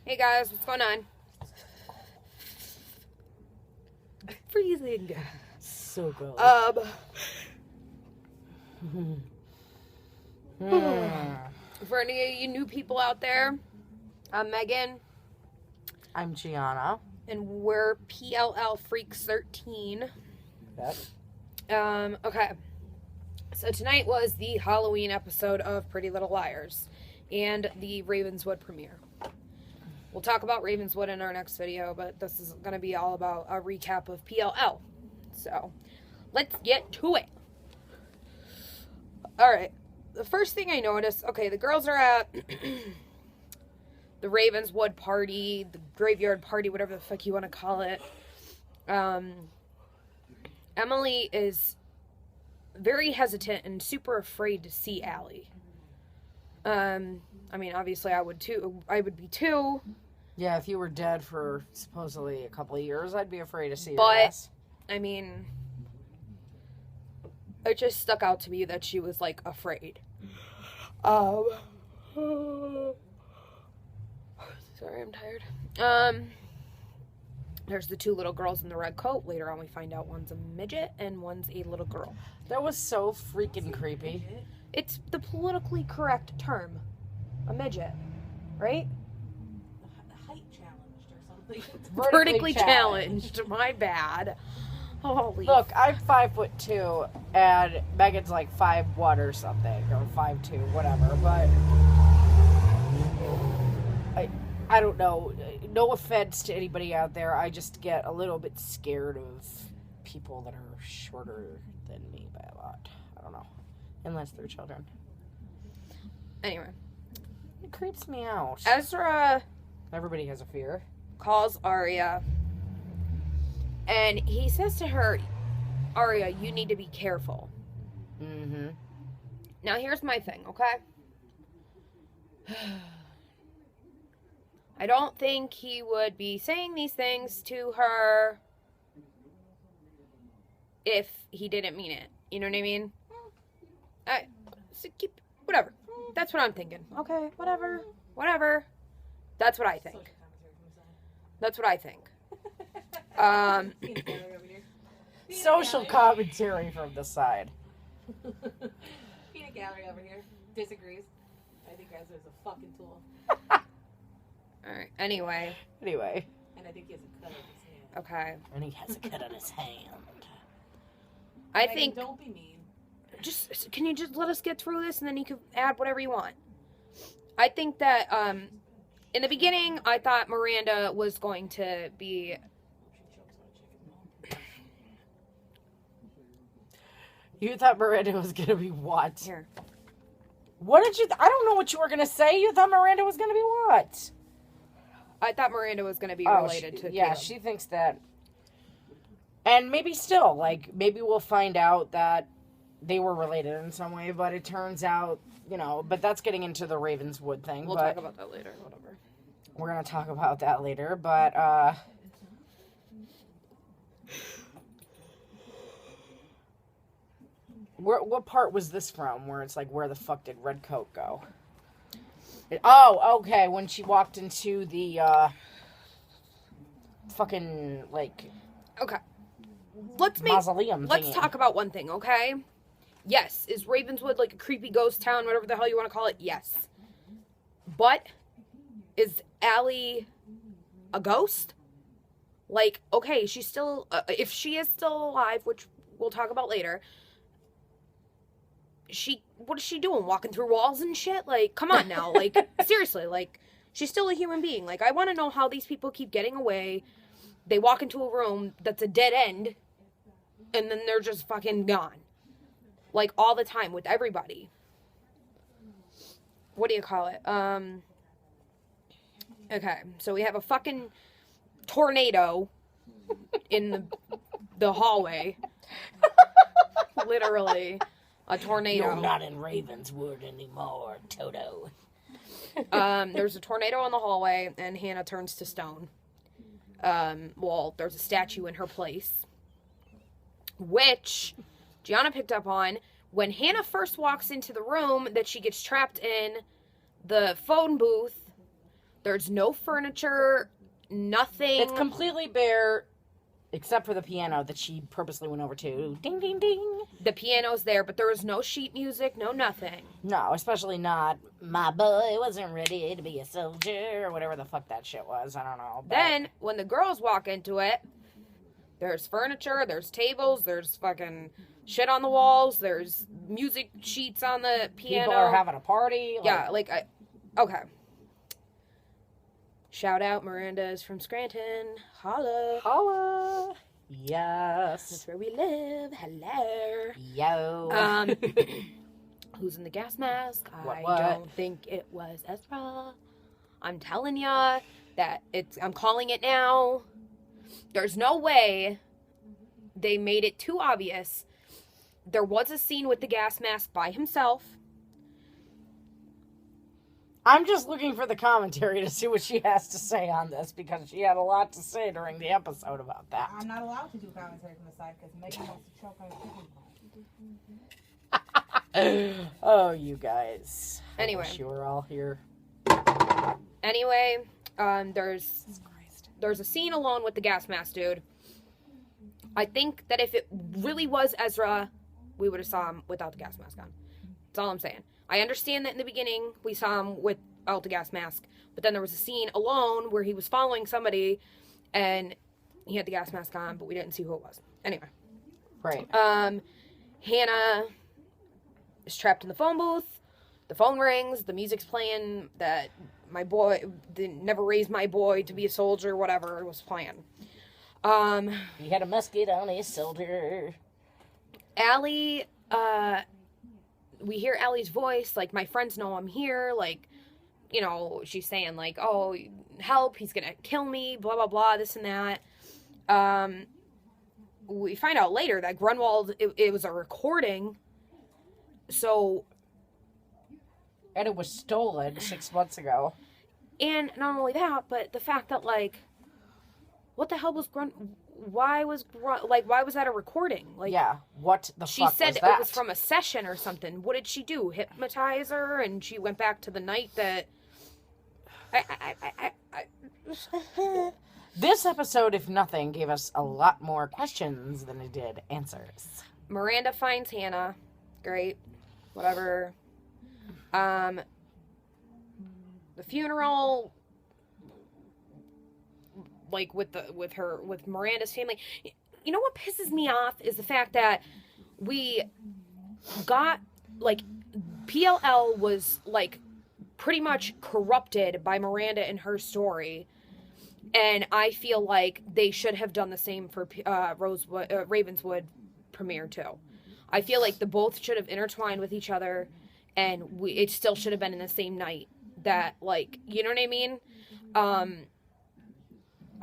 Hey guys, what's going on? Freezing. So good. For any of you new people out there, I'm Megan. I'm Gianna. And we're PLL Freaks 13. Yep. Okay. So tonight was the Halloween episode of Pretty Little Liars and the Ravenswood premiere. We'll talk about Ravenswood in our next video, but this is going to be all about a recap of PLL. So, let's get to it. Alright, the first thing I noticed, okay, the girls are at the Ravenswood party, the graveyard party, whatever the fuck you want to call it. Emily is very hesitant and super afraid to see Allie. I mean, obviously I would be too. Yeah, if you were dead for supposedly a couple of years, I'd be afraid to see But, your ass. I mean, it just stuck out to me that she was, like, afraid. Sorry, I'm tired. There's the two little girls in the red coat. Later on we find out one's a midget and one's a little girl. That was so freaking creepy. It's the politically correct term. A midget. Right? Height challenged or something. Vertically challenged. My bad. Holy. Look, I'm 5'2", and Megan's like 5'1" or something, or 5'2", whatever. But I don't know. No offense to anybody out there. I just get a little bit scared of people that are shorter than me by a lot. I don't know, unless they're children. Anyway, It creeps me out. Ezra Everybody has a fear. calls Arya, and he says to her, Arya, you need to be careful. Mm-hmm. Now, here's my thing, okay? I don't think he would be saying these things to her if he didn't mean it. You know what I mean? Whatever. That's what I'm thinking. Okay, whatever. That's what I think. That's what I think. Social commentary from the side. Peanut gallery over here disagrees. I think Ezra is a fucking tool. Alright, anyway. And I think he has a cut on his hand. Okay. And he has a cut on his hand. I Megan, think... don't be mean. Can you just let us get through this and then you can add whatever you want? I think that, in the beginning, I thought Miranda was going to be... You thought Miranda was going to be what? Here. What did you... I don't know what you were going to say. You thought Miranda was going to be what? I thought Miranda was going to be related to yeah, Caleb. she thinks that. And maybe still, like, maybe we'll find out that they were related in some way, but it turns out, you know, but that's getting into the Ravenswood thing. We'll talk about that later, whatever. We're going to talk about that later, but, what part was this from, where it's like, where the fuck did Redcoat go? Okay, when she walked into the, fucking, like... Okay. Mausoleum Let's thingy. talk about one thing, okay? Yes, is Ravenswood like a creepy ghost town, whatever the hell you want to call it? Yes. But, is Allie a ghost? Like, okay, she's still... if she is still alive, which we'll talk about later... What is she doing? Walking through walls and shit? Like, come on now. Like, seriously, like, she's still a human being. Like, I want to know how these people keep getting away. They walk into a room that's a dead end, and then they're just fucking gone. Like, all the time with everybody. What do you call it? Okay, so we have a fucking tornado in the hallway. Literally. A tornado. You're not in Ravenswood anymore, Toto. There's a tornado in the hallway, and Hannah turns to stone. Well, there's a statue in her place. Which Gianna picked up on when Hannah first walks into the room that she gets trapped in, the phone booth There's no furniture, nothing. It's completely bare, except for the piano that she purposely went over to. Ding, ding, ding. The piano's there, but there was no sheet music, no nothing. No, especially not, my boy wasn't ready to be a soldier, or whatever the fuck that shit was. I don't know. But... Then, when the girls walk into it, there's furniture, there's tables, there's fucking shit on the walls, there's music sheets on the piano. People are having a party. Yeah, okay. Shout out, Miranda is from Scranton. Holla. Holla. Yes. That's where we live. Hello. Yo. Who's in the gas mask? What? I don't think it was Ezra. I'm telling ya that I'm calling it now. There's no way they made it too obvious. There was a scene with the gas mask by himself. I'm just looking for the commentary to see what she has to say on this, because she had a lot to say during the episode about that. I'm not allowed to do commentary from the side because Megan wants to choke on a chicken pie. Oh, you guys. Anyway. I wish you were all here. Anyway, there's a scene alone with the gas mask dude. I think that if it really was Ezra, we would have saw him without the gas mask on. That's all I'm saying. I understand that in the beginning we saw him without the gas mask, but then there was a scene alone where he was following somebody and he had the gas mask on, but we didn't see who it was. Anyway. Right. Hannah is trapped in the phone booth. The phone rings. The music's playing that my boy, never raised my boy to be a soldier, whatever it was playing. He had a musket on his shoulder. Allie, we hear Allie's voice, like, my friends know I'm here, like, you know, she's saying, like, oh, help, he's gonna kill me, blah, blah, blah, this and that. We find out later that Grunwald, it was a recording, so... And it was stolen 6 months ago. And not only that, but the fact that, like, what the hell was why was that a recording? Like, yeah, what the she fuck said was that? it was from a session or something. What did she do? Hypnotize her, and she went back to the night that. This episode, if nothing, gave us a lot more questions than it did answers. Miranda finds Hannah. Great, whatever. The funeral. Like, with Miranda's family. You know what pisses me off is the fact that we got, like, PLL was, like, pretty much corrupted by Miranda and her story. And I feel like they should have done the same for Ravenswood premiere, too. I feel like the both should have intertwined with each other, and it still should have been in the same night. That, like, you know what I mean?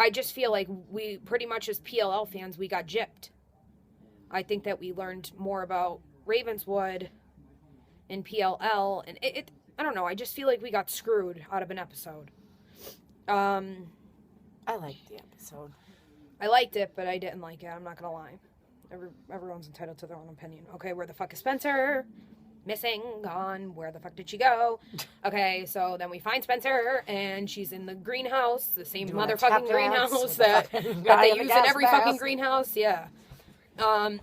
I just feel like we pretty much as PLL fans, we got gypped. I think that we learned more about Ravenswood in PLL, and I don't know, I just feel like we got screwed out of an episode. I liked the episode. I liked it, but I didn't like it, I'm not gonna lie. Everyone's entitled to their own opinion. Okay, where the fuck is Spencer? Missing, gone, where the fuck did she go? Okay, so then we find Spencer, and she's in the greenhouse, the same motherfucking greenhouse that they use in every fucking greenhouse, yeah. And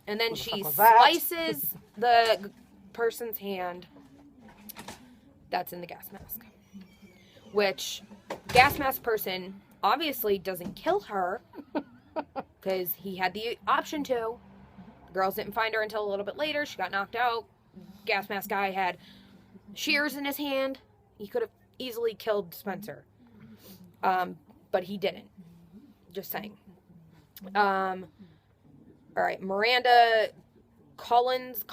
then she slices the person's hand that's in the gas mask. Which, gas mask person obviously doesn't kill her, because he had the option to. The girls didn't find her until a little bit later, she got knocked out. Gas mask guy had shears in his hand. He could have easily killed Spencer. But he didn't. Just saying. Alright, Miranda Collins,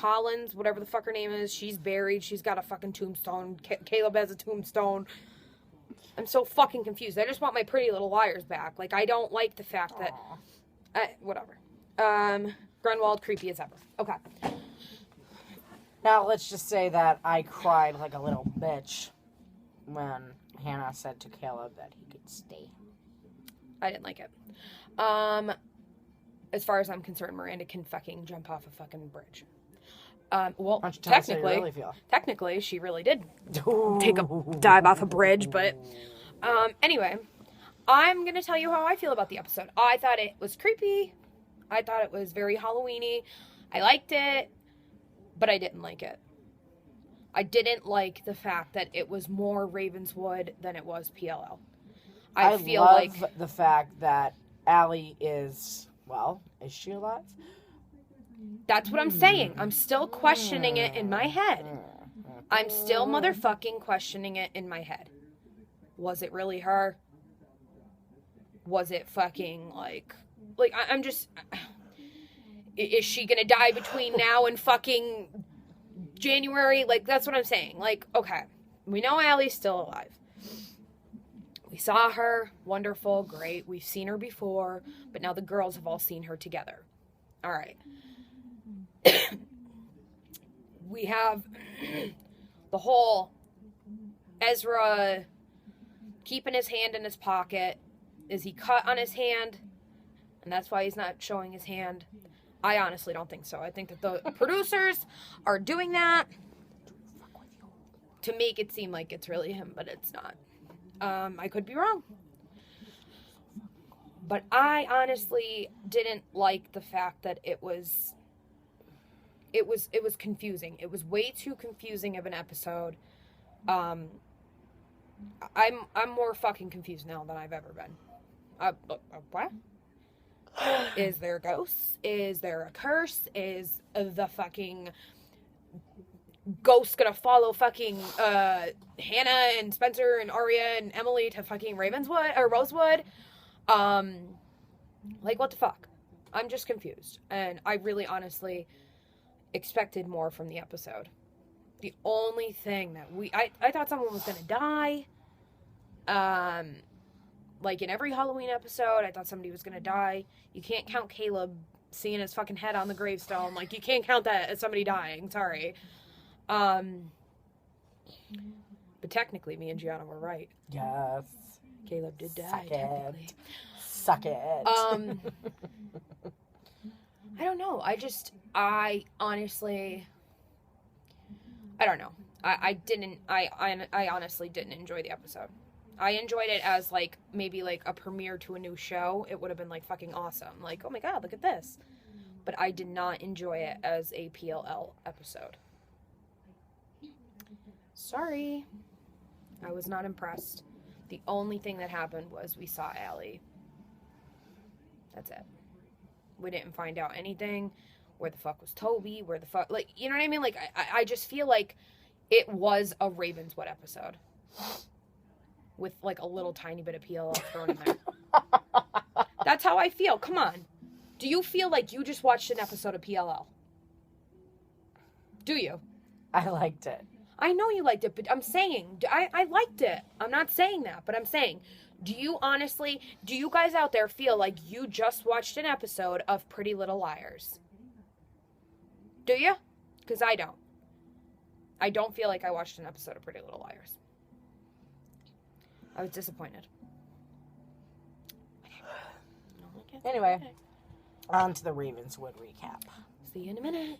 whatever the fuck her name is, she's buried. She's got a fucking tombstone. Caleb has a tombstone. I'm so fucking confused. I just want my Pretty Little Liars back. Like, I don't like the fact that... whatever. Grunwald, creepy as ever. Okay. Now, let's just say that I cried like a little bitch when Hannah said to Caleb that he could stay. I didn't like it. As far as I'm concerned, Miranda can fucking jump off a fucking bridge. Why Well, don't you tell us how you technically, really feel? technically, she really did take a dive off a bridge, but anyway, I'm gonna tell you how I feel about the episode. I thought it was creepy. I thought it was very Halloween-y. I liked it, but I didn't like it. I didn't like the fact that it was more Ravenswood than it was PLL. I feel love like the fact that Allie is, well, is she alive? that's what I'm saying. I'm still questioning it in my head. I'm still motherfucking questioning it in my head. Was it really her? Was it fucking I'm just, is she gonna die between now and fucking January? Like, that's what I'm saying. Like, okay, we know Allie's still alive. We saw her, wonderful, great. We've seen her before, but now the girls have all seen her together. All right. We have the whole Ezra keeping his hand in his pocket. Is he cut on his hand? And that's why he's not showing his hand. I honestly don't think so. I think that the producers are doing that to make it seem like it's really him, but it's not. I could be wrong. But I honestly didn't like the fact that it was confusing. It was way too confusing of an episode. I'm more fucking confused now than I've ever been. What? Is there ghosts? Is there a curse? Is the fucking ghost gonna follow fucking Hannah and Spencer and Arya and Emily to fucking Ravenswood or Rosewood? Like, what the fuck? I'm just confused. And I really honestly expected more from the episode. The only thing that I thought someone was gonna die. Like in every Halloween episode, I thought somebody was gonna die. You can't count Caleb seeing his fucking head on the gravestone. Like, you can't count that as somebody dying. Sorry. But technically, me and Gianna were right. Yes. Caleb did die. Suck Technically. it. Suck it. I don't know. I honestly, I don't know. I honestly didn't enjoy the episode. I enjoyed it as, like, maybe, like, a premiere to a new show. It would have been, like, fucking awesome. Like, oh my god, look at this. But I did not enjoy it as a PLL episode. Sorry. I was not impressed. The only thing that happened was we saw Allie. That's it. We didn't find out anything. Where the fuck was Toby? Where the fuck... Like, you know what I mean? Like, I just feel like it was a Ravenswood episode. With, like, a little tiny bit of PLL thrown in there. That's how I feel. Come on. Do you feel like you just watched an episode of PLL? Do you? I liked it. I know you liked it, but I'm saying, I liked it. I'm not saying that, but I'm saying, do you guys out there feel like you just watched an episode of Pretty Little Liars? Do you? Because I don't. I don't feel like I watched an episode of Pretty Little Liars. I was disappointed. Anyway, on to the Ravenswood recap. See you in a minute.